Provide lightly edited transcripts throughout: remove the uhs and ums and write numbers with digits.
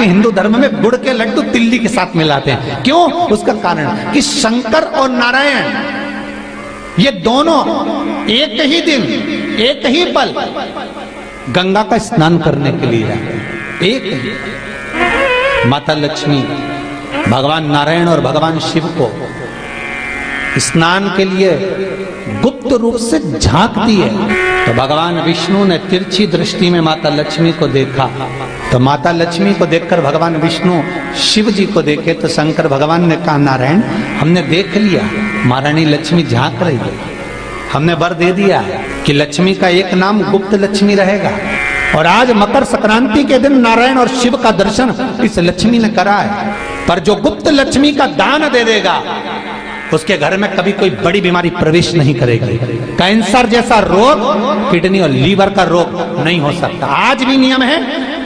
भी हिंदू धर्म में गुड़ के लड्डू तिल्ली के साथ मिलाते हैं। क्यों? उसका कारण कि शंकर और नारायण ये दोनों एक ही दिन एक ही पल गंगा का स्नान करने के लिए आए। एक ही माता लक्ष्मी भगवान नारायण और भगवान शिव को स्नान के लिए गुप्त रूप से झांकती है। तो भगवान विष्णु ने तिरछी दृष्टि में माता लक्ष्मी को देखा। तो माता लक्ष्मी को देखकर भगवान विष्णु शिव जी को देखे तो शंकर भगवान ने कहा, नारायण हमने देख लिया महारानी लक्ष्मी झांक रही है, हमने वर दे दिया कि लक्ष्मी का एक नाम गुप्त लक्ष्मी रहेगा। और आज मकर संक्रांति के दिन नारायण और शिव का दर्शन इस लक्ष्मी ने करा है। पर जो गुप्त लक्ष्मी का दान दे देगा उसके घर में कभी कोई बड़ी बीमारी प्रवेश नहीं करेगी। कैंसर जैसा रोग, किडनी और लीवर का रोग नहीं हो सकता। आज भी नियम है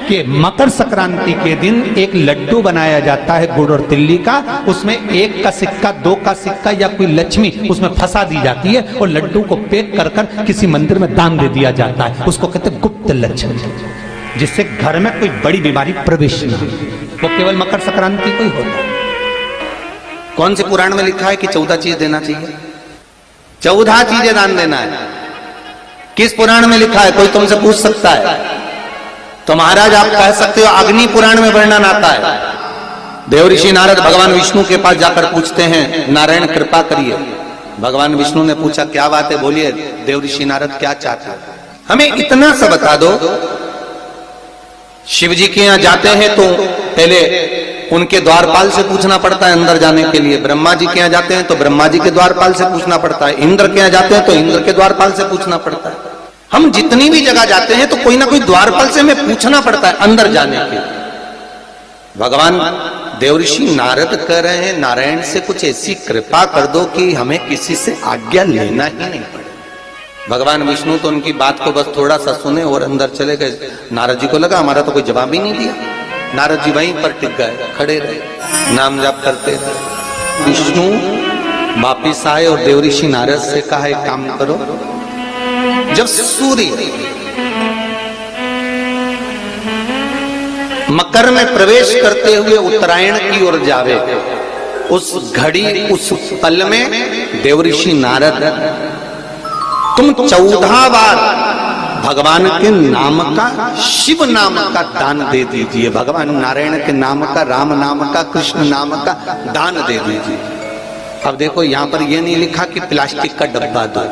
कि मकर संक्रांति के दिन एक लड्डू बनाया जाता है गुड़ और तिल्ली का, उसमें 1 का सिक्का 2 का सिक्का या कोई लक्ष्मी उसमें फंसा दी जाती है और लड्डू को पैक कर कर किसी मंदिर में दान दे दिया जाता है। उसको कहते हैं गुप्त लक्ष्मी, जिससे घर में कोई बड़ी बीमारी प्रवेश नहीं हो। वो केवल मकर संक्रांति को ही होता है। कौन से पुराण में लिखा है कि 14 चीज देना चाहिए? 14 चीजें दान देना है। किस पुराण में लिखा है? कोई तुमसे पूछ सकता है तो महाराज आप कह सकते हो अग्नि पुराण में वर्णन आता है। देव ऋषि नारद भगवान विष्णु के पास जाकर पूछते हैं, नारायण कृपा करिए। भगवान विष्णु ने पूछा क्या बात है, बोलिए देव ऋषि नारद क्या चाहते हैं, हमें इतना सा बता दो। शिव जी के यहां जाते हैं तो पहले उनके द्वारपाल से पूछना पड़ता है अंदर जाने के लिए। ब्रह्मा जी के यहाँ जाते हैं तो ब्रह्मा जी के द्वारपाल से पूछना पड़ता है। इंद्र के यहाँ जाते हैं तो इंद्र के द्वारपाल से पूछना पड़ता है। हम जितनी भी जगह जाते हैं तो कोई ना कोई द्वारपाल से हमें पूछना पड़ता है अंदर जाने के लिए। भगवान देवऋषि नारद कह रहे हैं, नारायण से कुछ ऐसी कृपा कर दो कि हमें किसी से आज्ञा लेना ही नहीं पड़े। भगवान विष्णु तो उनकी बात को बस थोड़ा सा सुने और अंदर चले गए। नारद जी को लगा हमारा तो कोई जवाब ही नहीं दिया। नारद जी वहीं पर टिक गए, खड़े रहे, नाम जाप करते रहे। विष्णु वापिस आए और देवऋषि नारद से कहा एक काम करो, जब सूर्य मकर में प्रवेश करते हुए उत्तरायण की ओर जावे, उस घड़ी उस पल में देवऋषि नारद तुम 14 बार भगवान के नाम का, शिव नाम का दान दे दीजिए। भगवान नारायण के नाम का, राम नाम का, कृष्ण नाम का दान दे दीजिए। अब देखो यहां पर यह नहीं लिखा कि प्लास्टिक का डब्बा दो।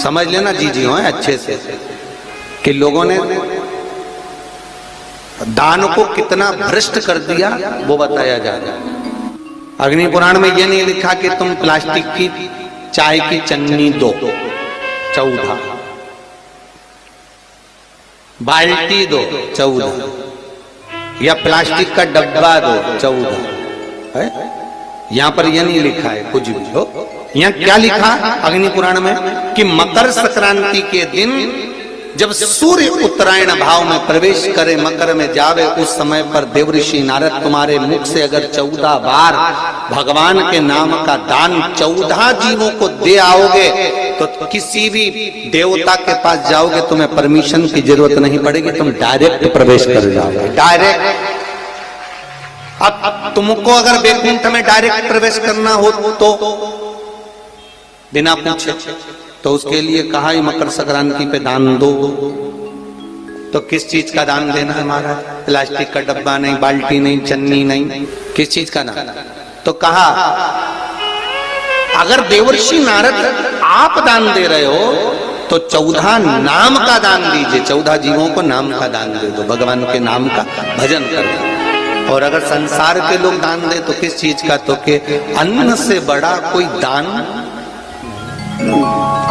समझ लेना जी हो अच्छे से कि लोगों ने दान को कितना भ्रष्ट कर दिया वो बताया जा रहा है। अग्नि पुराण में यह नहीं लिखा कि तुम प्लास्टिक की चाय की चन्नी दो 14, बाल्टी दो 14, या प्लास्टिक का डब्बा दो 14 है। यहां पर यह नहीं लिखा है कुछ भी हो। यहां क्या लिखा अग्नि पुराण में कि मकर संक्रांति के दिन जब सूर्य उत्तरायण भाव में प्रवेश करे, मकर में जावे, उस समय पर देवऋषि नारद तुम्हारे मुख से अगर 14 बार भगवान के नाम का दान 14 जीवों को दे आओगे तो किसी भी देवता के पास जाओगे, तुम्हें परमिशन की जरूरत नहीं पड़ेगी, तुम डायरेक्ट प्रवेश कर जाओगे। डायरेक्ट। अब तुमको अगर वैकुंठ में डायरेक्ट प्रवेश करना हो तो बिना पूछे, तो उसके लिए कहा ही मकर संक्रांति पे दान दो। तो किस चीज का दान देना है महाराज? प्लास्टिक का डब्बा नहीं, बाल्टी नहीं, चन्नी नहीं, किस चीज का दान? तो कहा अगर देवर्षि नारद आप दान दे रहे हो तो 14 नाम का दान दीजिए। 14 जीवों को नाम का दान दे दो, भगवान के नाम का भजन करो। और अगर संसार के लोग दान दे तो किस चीज का? तो के अन्न से बड़ा कोई दान,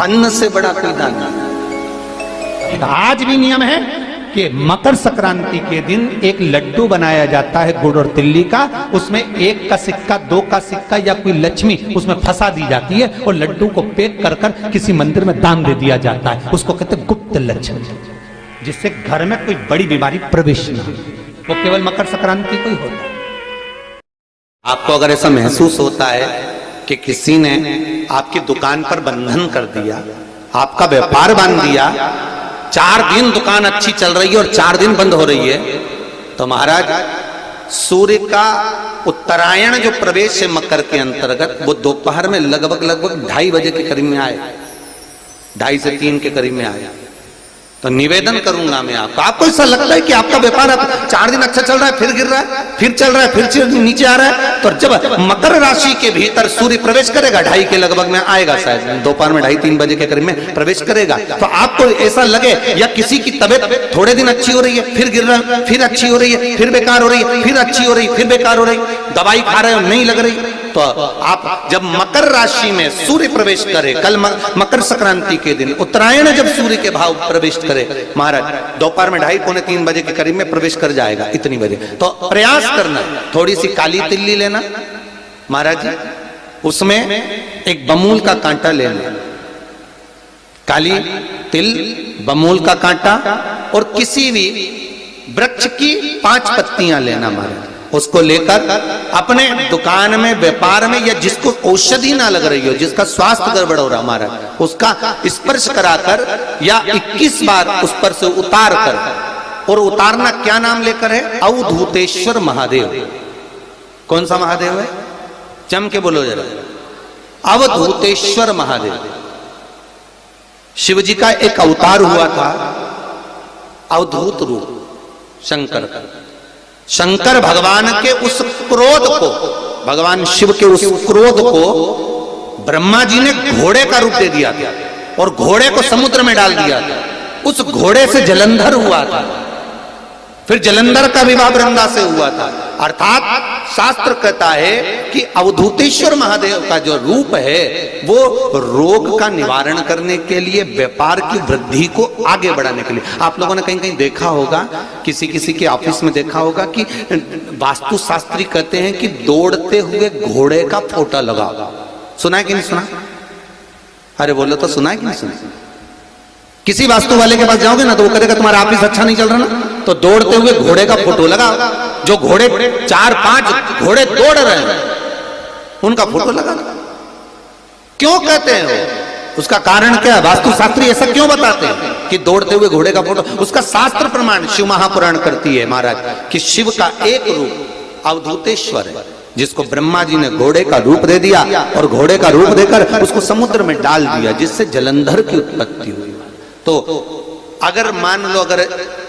अन्न से बड़ा कोई दान नहीं। आज भी नियम है कि मकर संक्रांति के दिन एक लड्डू बनाया जाता है गुड़ और तिल्ली का, उसमें 1 का सिक्का 2 का सिक्का या कोई लक्ष्मी उसमें फंसा दी जाती है और लड्डू को पैक कर कर किसी मंदिर में दान दे दिया जाता है। उसको कहते हैं गुप्त लक्ष्मी, जिससे घर में कोई बड़ी बीमारी प्रवेश न हो। वो केवल मकर संक्रांति को ही होता है। आपको अगर ऐसा महसूस होता है कि किसी ने आपकी दुकान पर बंधन कर दिया, आपका व्यापार बांध दिया, 4 दिन दुकान अच्छी चल रही है और 4 दिन बंद हो रही है, तो महाराज सूर्य का उत्तरायण जो प्रवेश है मकर के अंतर्गत, वो दोपहर में लगभग 2:30 बजे के करीब में आए, 2:30 से 3 के करीब में आया। तो निवेदन करूंगा मैं आपको ऐसा लगता है कि आपका व्यापार 4 दिन अच्छा चल रहा है, फिर गिर रहा है, फिर चल रहा है, फिर नीचे आ रहा है, तो जब मकर राशि के भीतर सूर्य प्रवेश करेगा 2:30 के लगभग में आएगा, शायद दोपहर में 2:30-3 बजे के करीब में प्रवेश करेगा, तो आपको ऐसा लगे या किसी की तबियत थोड़े दिन अच्छी हो रही है, फिर गिर रहा है, फिर अच्छी हो रही है, फिर बेकार हो रही है, फिर अच्छी हो रही है, फिर बेकार हो रही है, दवाई खा रहे हो नहीं लग रही, तो आप जब मकर राशि में सूर्य प्रवेश करे, कल मकर संक्रांति के दिन उत्तरायण जब सूर्य के भाव प्रवेश करे महाराज, दोपहर में 2:30-3 बजे के करीब में प्रवेश कर जाएगा, इतनी बजे, तो प्रयास करना थोड़ी सी काली तिल्ली लेना महाराज जी, उसमें एक बमूल का कांटा लेना, काली तिल, बमूल का कांटा और किसी भी वृक्ष की 5 पत्तियां लेना महाराज, उसको लेकर अपने दुकान में, व्यापार में, या जिसको औषधि ना लग रही हो, जिसका स्वास्थ्य गड़बड़ हो रहा हमारा, उसका स्पर्श कराकर या 21 बार उस पर से उतार कर, और उतारना क्या नाम लेकर है? अवधूतेश्वर महादेव। कौन सा महादेव है? जम के बोलो जरा, अवधूतेश्वर महादेव। शिव जी का एक अवतार हुआ था, अवधूत रूप शंकर का। शंकर भगवान के उस क्रोध को, भगवान शिव के उस क्रोध को ब्रह्मा जी ने घोड़े का रूप दे दिया था और घोड़े को समुद्र में डाल दिया था। उस घोड़े से जलंधर हुआ था, फिर जलंधर का विवाह वृंदा से हुआ था। अर्थात शास्त्र कहता है कि अवधूतेश्वर महादेव का जो रूप है वो रोग का निवारण करने के लिए, व्यापार की वृद्धि को आगे बढ़ाने के लिए। आप लोगों ने कहीं कहीं देखा होगा, किसी किसी के ऑफिस में देखा होगा कि वास्तु शास्त्री कहते हैं कि दौड़ते हुए घोड़े का फोटो लगा। सुना है कि नहीं सुना? अरे बोलो तो, सुना है कि नहीं सुना? किसी वास्तु वाले के पास जाओगे ना तो वो कहेगा तुम्हारा ऑफिस अच्छा नहीं चल रहा ना, तो दौड़ते हुए घोड़े का फोटो लगा। जो घोड़े 4-5 घोड़े दौड़ रहे हैं उनका फोटो लगा। क्यों कहते हैं वो? उसका कारण क्या है? वास्तु शास्त्री ऐसा क्यों बताते हैं कि दौड़ते हुए घोड़े का फोटो? उसका शास्त्र प्रमाण शिव महापुराण करती है महाराज कि शिव का एक रूप अवधूतेश्वर है, जिसको ब्रह्मा जी ने घोड़े का रूप दे दिया और घोड़े का रूप देकर उसको समुद्र में डाल दिया, जिससे जलंधर की उत्पत्ति हुई। तो अगर मान लो, अगर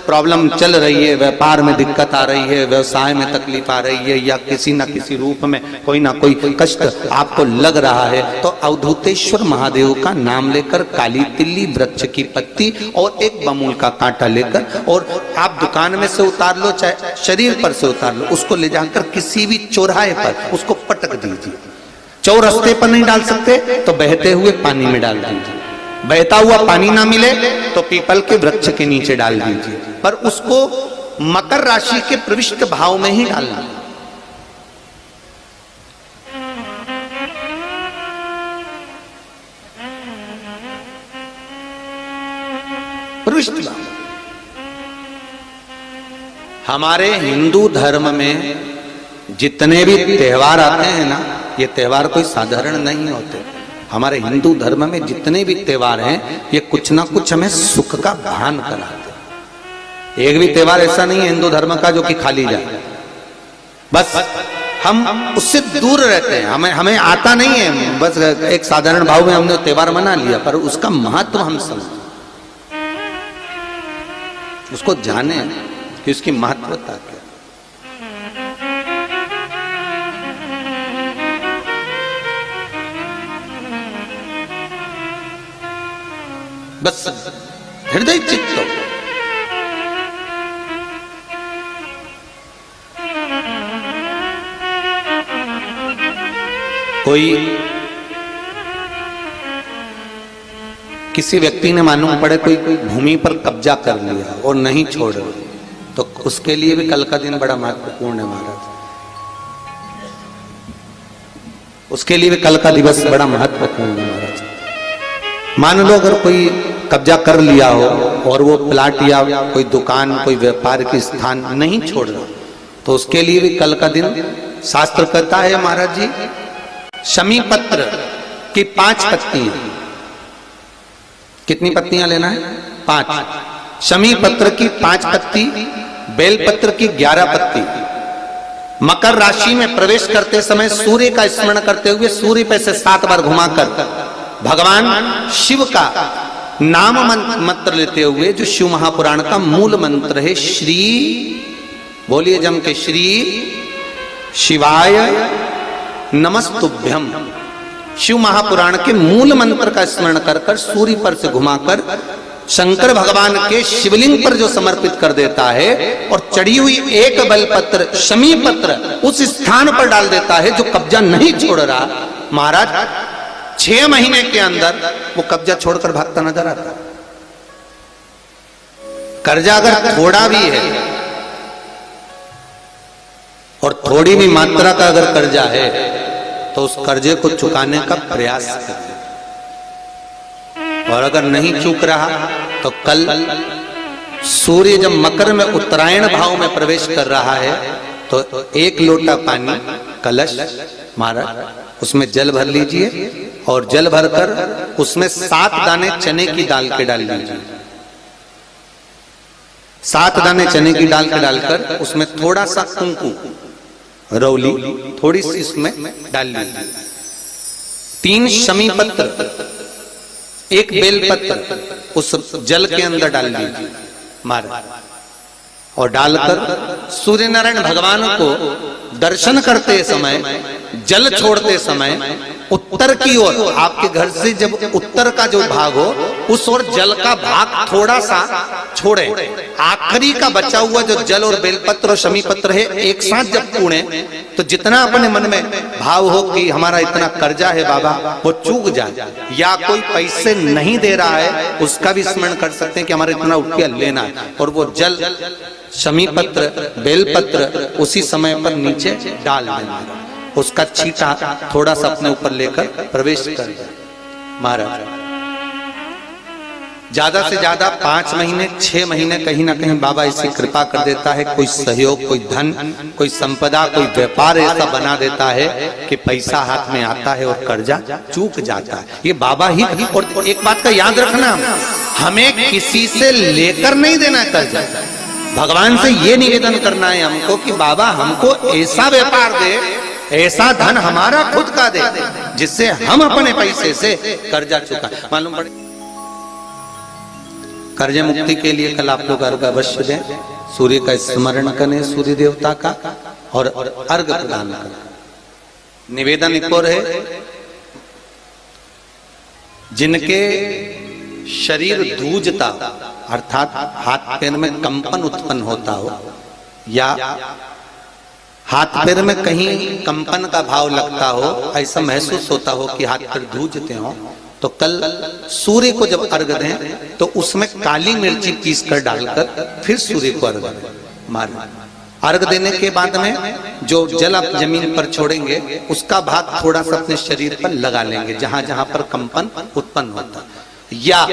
प्रॉब्लम चल रही है, व्यापार में दिक्कत आ रही है, व्यवसाय में तकलीफ आ रही है, या किसी ना किसी रूप में कोई ना कोई कष्ट आपको लग रहा है, तो अवधूतेश्वर महादेव का नाम लेकर काली तिल्ली, वृक्ष की पत्ती और एक बमूल का कांटा लेकर, और आप दुकान में से उतार लो, चाहे शरीर पर से उतार लो, उसको ले जाकर किसी भी चौराहे पर उसको पटक दीजिए। चौरस्ते पर नहीं डाल सकते तो बहते हुए पानी में डाल दीजिए। बहता हुआ पानी ना मिले तो पीपल के वृक्ष के नीचे डाल दीजिए, पर उसको मकर राशि के प्रविष्ट भाव में ही डालना। प्रविष्ट भाव। हमारे हिंदू धर्म में जितने भी त्योहार आते हैं ना, ये त्योहार कोई साधारण नहीं होते। हमारे हिंदू धर्म में जितने भी त्योहार हैं ये कुछ ना कुछ हमें सुख का भान कराते हैं। एक भी त्योहार ऐसा नहीं है हिंदू धर्म का जो कि खाली जाए, बस हम उससे दूर रहते हैं, हमें आता नहीं है, बस एक साधारण भाव में हमने त्योहार मना लिया, पर उसका महत्व हम समझें, उसको जाने कि उसकी महत्वता क्या। बस हृदय चित्त। कोई किसी व्यक्ति ने मालूम पड़े कोई भूमि पर कब्जा कर लिया और नहीं छोड़ रहे, तो उसके लिए भी कल का दिन बड़ा महत्वपूर्ण है महाराज। उसके लिए भी कल का दिवस बड़ा महत्वपूर्ण है महाराज। मान लो अगर कोई कब्जा कर लिया हो और वो प्लाट या कोई दुकान, कोई व्यापार की स्थान नहीं छोड़ रहा, तो उसके लिए भी कल का दिन शास्त्र कहता है महाराज जी, शमी पत्र की 5 पत्तियां। कितनी पत्तियां लेना है? 5। शमी पत्र की 5 पत्ती बेलपत्र की 11 पत्ती, मकर राशि में प्रवेश करते समय सूर्य का स्मरण करते हुए सूर्य पे से 7 बार घुमाकर भगवान शिव का नाम मंत्र लेते हुए, जो शिव महापुराण का मूल मंत्र है, श्री, बोलिए जम के, श्री शिवाय नमस्तुभ्यम, शिव महापुराण के मूल मंत्र का स्मरण कर कर सूर्य पर से घुमाकर शंकर भगवान के शिवलिंग पर जो समर्पित कर देता है और चढ़ी हुई एक बेलपत्र शमी पत्र उस स्थान पर डाल देता है जो कब्जा नहीं छोड़ रहा, महाराज 6 महीने के अंदर वो कब्जा छोड़कर भागता नजर आता। कर्जा अगर थोड़ा भी है और थोड़ी भी मात्रा का अगर कर्जा है तो उस कर्जे को चुकाने का प्रयास करें, और अगर नहीं चूक रहा तो कल सूर्य जब मकर में उत्तरायण भाव में प्रवेश कर रहा है तो 1 लोटा पानी कलश महाराज उसमें जल भर लीजिए और जल भरकर उसमें 7 दाने चने की दाल के डाल लीजिए, 7 दाने चने की दाल के डालकर उसमें थोड़ा सा कुंकू रौली थोड़ी सी इसमें डाल लीजिए, 3 शमी पत्र, 1 बेलपत्र उस जल के अंदर डाल लीजिए महाराज, और डालकर सूर्य नारायण भगवान को दर्शन करते समय, जल छोड़ते समय उत्तर की ओर, आपके घर से जब उत्तर का जो भाग हो उस ओर जल का भाग थोड़ा सा छोड़े, आखिरी का बचा हुआ जो जल और बेलपत्र और शमी पत्र है एक साथ जब पूणे तो जितना अपने मन में भाव हो कि हमारा इतना कर्जा है बाबा वो चूक जाए, या कोई पैसे नहीं दे रहा है उसका भी स्मरण कर सकते हैं कि हमारा इतना रुपया लेना है, और वो जल शमी पत्र बेलपत्र उसी समय पर नीचे डाल देना, उसका छींटा थोड़ा सा अपने ऊपर लेकर प्रवेश कर महाराज। ज्यादा से ज्यादा 5 महीने 6 महीने कहीं ना कहीं बाबा इससे कृपा कर देता है, कोई सहयोग, कोई धन, कोई संपदा, कोई व्यापार ऐसा बना देता है कि पैसा हाथ में आता है और कर्जा चूक जाता है, ये बाबा ही। और एक बात का याद रखना, हमें किसी से लेकर नहीं देना कर्जा, भगवान से ये निवेदन करना है हमको कि बाबा हमको ऐसा व्यापार दे, ऐसा धन हमारा खुद का दे जिससे हम अपने पैसे से कर्जा चुका। मालूम पड़े कर्जे मुक्ति के लिए कल आप लोग अर्घ अवश्य दें, सूर्य का स्मरण करें, सूर्य देवता का, और अर्घ प्रदान करें। निवेदन एक और है, जिनके शरीर धूजता अर्थात हाथ पैर में कंपन उत्पन्न होता हो, या हाथ पैर में कहीं कंपन का भाव लगता हो, ऐसा महसूस होता हो कि हाथ पैर धूजते हो, तो कल सूर्य को जब अर्घ दें तो उसमें काली मिर्ची पीस कर डालकर फिर सूर्य को अर्घ मारें। अर्घ देने के बाद में जो जल आप जमीन पर छोड़ेंगे उसका भाग थोड़ा सा अपने शरीर पर लगा लेंगे जहां जहां पर कंपन उत्पन्न होता। या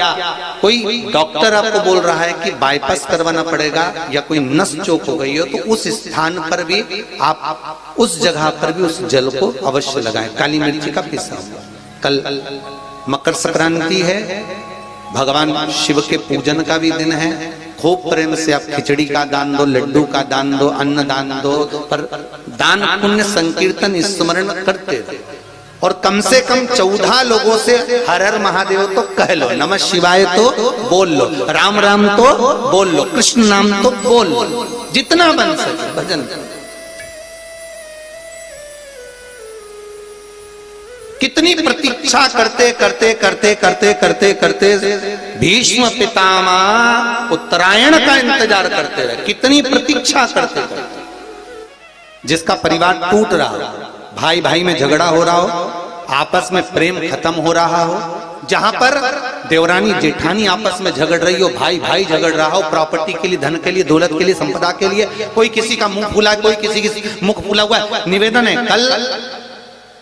कोई डॉक्टर आपको बोल रहा है कि बाईपास करवाना पड़ेगा या कोई नस चोक हो गई हो, तो उस स्थान पर भी आप उस जगह पर भी उस जल को अवश्य लगाएं, काली मिर्ची का पिसा हुआ। कल मकर संक्रांति है, भगवान शिव के पूजन का भी दिन है, खूब प्रेम से आप खिचड़ी का दान दो, लड्डू का दान दो, अन्न दान दो, पर दान पुण्य संकीर्तन स्मरण करते रहे, और कम से कम 14 लोगों से हर हर महादेव तो कह लो, नमः शिवाय तो बोल लो, राम राम तो बोल लो, कृष्ण नाम तो बोल लो, जितना बन सके भजन। कितनी प्रतीक्षा करते करते करते करते करते करते भीष्म पितामह उत्तरायण का इंतजार करते रहे, कितनी प्रतीक्षा करते करते। जिसका परिवार टूट रहा हो, भाई भाई में झगड़ा हो रहा हो, आपस में प्रेम खत्म हो रहा हो, जहां पर देवरानी जेठानी आपस में झगड़ रही हो, भाई भाई झगड़ रहा हो, प्रॉपर्टी के लिए, धन के लिए, दौलत के लिए, संपदा के लिए, कोई किसी का मुंह फूला, कोई किसी की मुख फूला हुआ है। निवेदन है, कल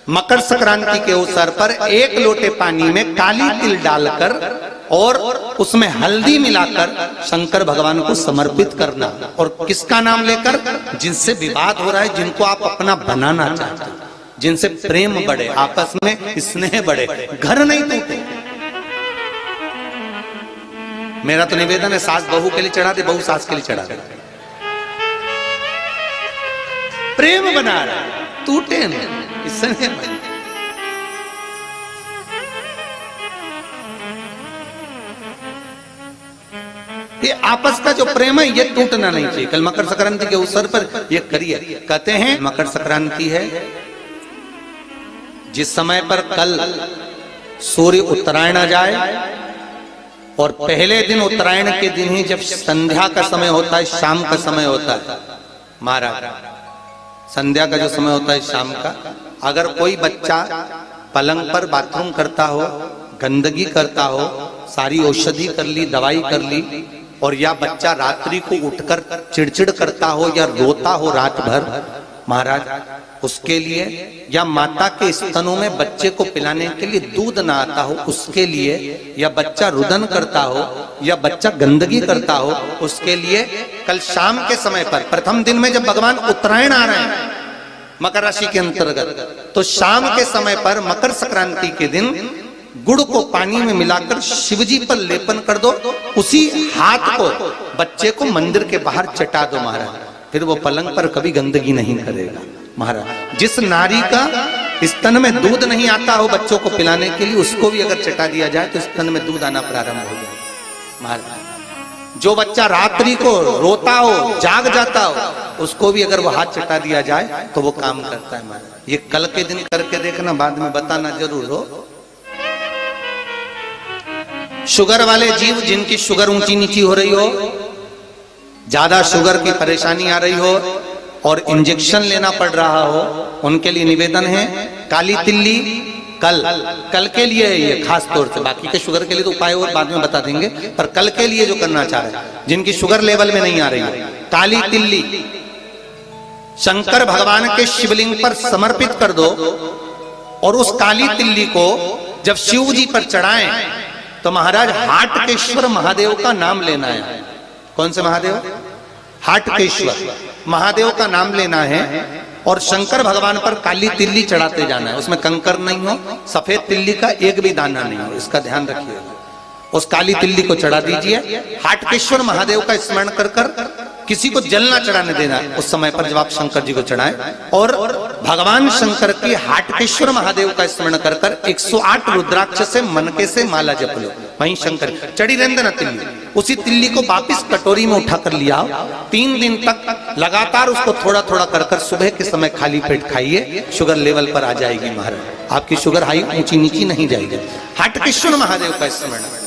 मकर संक्रांति के अवसर पर 1 लोटे पानी में काली तिल डालकर और उसमें हल्दी मिलाकर शंकर भगवान को समर्पित करना, और किसका नाम लेकर? जिनसे विवाद हो रहा है, जिनको आप अपना बनाना चाहते हैं, जिनसे प्रेम बढ़े, आपस में स्नेह बढ़े, घर नहीं टूटे। मेरा तो निवेदन है, सास बहू के लिए चढ़ा दे, बहू सास के लिए चढ़ा दे, प्रेम बना रहे, टूटे नहीं, इसने बने। ये आपस का जो प्रेम है ये टूटना नहीं चाहिए। कल मकर संक्रांति के अवसर पर ये करिए। कहते हैं मकर संक्रांति है जिस समय पर कल सूर्य उत्तरायण आ जाए और पहले दिन उत्तरायण के दिन ही जब संध्या का समय होता है, शाम का समय होता है महाराज, संध्या का जो समय होता है शाम का, अगर कोई बच्चा पलंग पर बाथरूम करता हो, गंदगी करता हो, सारी औषधि कर ली, दवाई कर ली, और या बच्चा रात्रि को उठकर चिड़चिड़ करता हो या रोता हो रात भर महाराज, उसके लिए, या माता के स्तनों में बच्चे को पिलाने के लिए दूध ना आता हो उसके लिए, या बच्चा रुदन करता हो या बच्चा गंदगी करता हो उसके लिए, कल शाम के समय पर प्रथम दिन में जब भगवान उत्तरायण आ रहे हैं मकर राशि के अंतर्गत, तो शाम के समय पर मकर संक्रांति के दिन गुड़ को पानी में मिलाकर शिवजी पर लेपन कर दो, उसी हाथ को बच्चे को मंदिर के बाहर चटा दो महाराज, फिर वो पलंग पर कभी गंदगी नहीं करेगा महाराज। जिस नारी का स्तन में दूध नहीं आता हो बच्चों को पिलाने के लिए, उसको भी अगर चटा दिया जाए तो स्तन में दूध आना प्रारंभ हो जाए महाराज। जो बच्चा रात्रि को रोता हो, जाग जाता हो, उसको भी अगर वो हाथ चटा दिया जाए तो वो काम करता है महाराज। ये कल के दिन करके देखना, बाद में बताना जरूर हो। शुगर वाले जीव जिनकी शुगर ऊंची नीची हो रही हो, ज्यादा शुगर की परेशानी आ रही हो और इंजेक्शन लेना पड़ रहा हो, उनके लिए निवेदन है काली तिल्ली कल के लिए है ये खास तौर से, बाकी के शुगर के लिए तो उपाय और बाद में बता देंगे, पर कल के लिए जो करना चाह रहे हैं जिनकी शुगर लेवल में नहीं आ रही है, काली तिल्ली शंकर भगवान के शिवलिंग पर समर्पित कर दो, और उस काली तिल्ली को जब शिव जी पर चढ़ाएं तो महाराज हाटकेश्वर महादेव का नाम लेना है। कौन से महादेव? हाटकेश्वर महादेव का नाम लेना है, और शंकर भगवान पर काली तिल्ली चढ़ाते जाना है। उसमें कंकर नहीं हो, सफेद तिल्ली का एक भी दाना नहीं हो, इसका ध्यान रखिए। उस काली तिल्ली को चढ़ा दीजिए। हाटकेश्वर महादेव का स्मरण कर कर किसी को जल ना चढ़ाने देना उस समय पर जब आप शंकर जी को चढ़ाएं, और भगवान शंकर की हाटकेश्वर महादेव का स्मरण कर कर 108 रुद्राक्ष से मनके से माला जप लो। वहीं शंकर चढ़ी रहने देना तिल्ली, उसी तिल्ली को वापिस कटोरी में उठा कर लिया। 3 दिन तक लगातार उसको थोड़ा थोड़ा कर कर सुबह के समय खाली पेट खाइए, शुगर लेवल पर आ जाएगी महाराज, आपकी शुगर हाई ऊंची नीची नहीं जाएगी। हाटकेश्वर महादेव का स्मरण